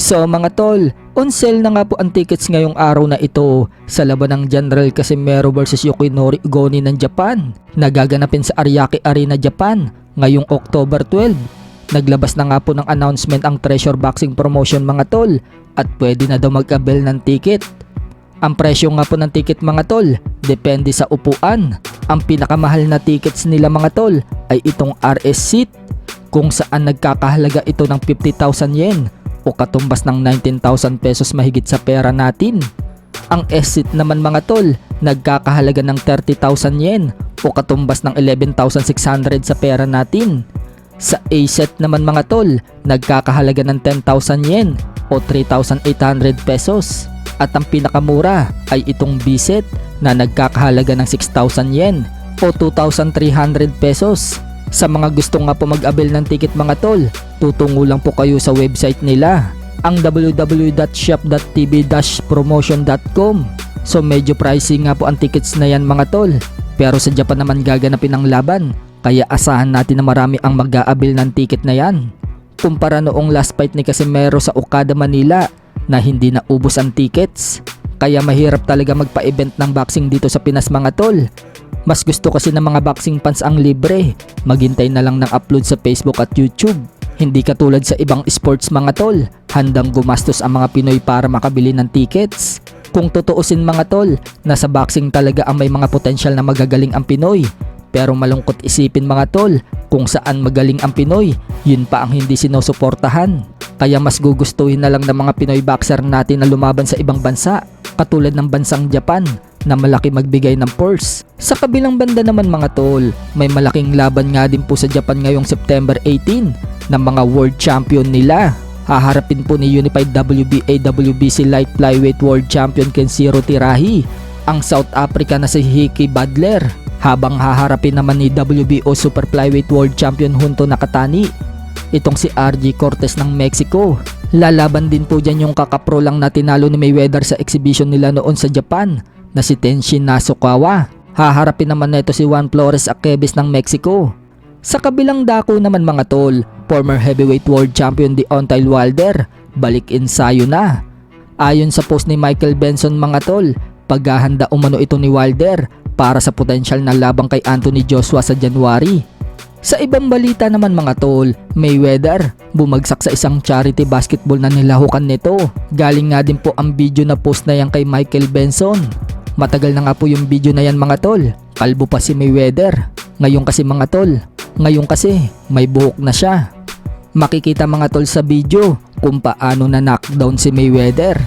So mga tol, on sale na nga po ang tickets ngayong araw na ito sa laban ng General Casimero versus Yoshinori Ugoni ng Japan na gaganapin sa Ariake Arena, Japan ngayong October 12. Naglabas na nga po ng announcement ang Treasure Boxing Promotion mga tol at pwede na daw mag-avail ng ticket. Ang presyo nga po ng ticket mga tol, depende sa upuan. Ang pinakamahal na tickets nila mga tol ay itong RS seat kung saan nagkakahalaga ito ng 50,000 yen o katumbas ng 19,000 pesos mahigit sa pera natin. Ang S-seat naman mga tol, nagkakahalaga ng 30,000 yen o katumbas ng 11,600 sa pera natin. Sa A-set naman mga tol, nagkakahalaga ng 10,000 yen o 3,800 pesos. At ang pinakamura ay itong B-set na nagkakahalaga ng 6,000 yen o 2,300 pesos. Sa mga gusto nga po mag-avail ng ticket mga tol, tutungo lang po kayo sa website nila, ang www.shop.tv-promotion.com. So medyo pricey nga po ang tickets na yan mga tol, pero sa Japan naman gaganapin ang laban, kaya asahan natin na marami ang mag-a-avail ng ticket na yan. Kumpara noong last fight ni Casimero sa Okada Manila na hindi na ubos ang tickets, kaya mahirap talaga magpa-event ng boxing dito sa Pinas mga tol. Mas gusto kasi ng mga boxing fans ang libre, maghintay na lang ng upload sa Facebook at YouTube. Hindi katulad sa ibang sports mga tol, handang gumastos ang mga Pinoy para makabili ng tickets. Kung tutuusin mga tol, nasa boxing talaga ang may mga potensyal na magagaling ang Pinoy. Pero malungkot isipin mga tol, kung saan magaling ang Pinoy, yun pa ang hindi sinusuportahan. Kaya mas gugustuhin na lang ng mga Pinoy boxer natin na lumaban sa ibang bansa, katulad ng bansang Japan na malaki magbigay ng purse. Sa kabilang banda naman mga tol, may malaking laban nga din po sa Japan ngayong September 18 ng mga world champion nila. Haharapin po ni Unified WBA WBC Light Flyweight World Champion Kenshiro Terahi ang South Africa na si Hickey Badler, habang haharapin naman ni WBO Super Flyweight World Champion Junto Nakatani itong si RG Cortez ng Mexico. Lalaban din po dyan yung kakapro lang na tinalo ni Mayweather sa exhibition nila noon sa Japan na si Tenshin Nasukawa. Haharapin naman nito si Juan Flores Akebes ng Mexico. Sa kabilang dako naman mga tol, former heavyweight world champion Deontay Wilder balik ensayo na. Ayon sa post ni Michael Benson mga tol, paghahanda umano ito ni Wilder para sa potensyal na labang kay Anthony Joshua sa January. Sa ibang balita naman mga tol, Mayweather bumagsak sa isang charity basketball na nilahukan nito. Galing nga din po ang video na post na yan kay Michael Benson. Matagal na nga po yung video na yan mga tol, kalbo pa si Mayweather. Ngayon kasi mga tol, may buhok na siya. Makikita mga tol sa video kung paano na knockdown si Mayweather.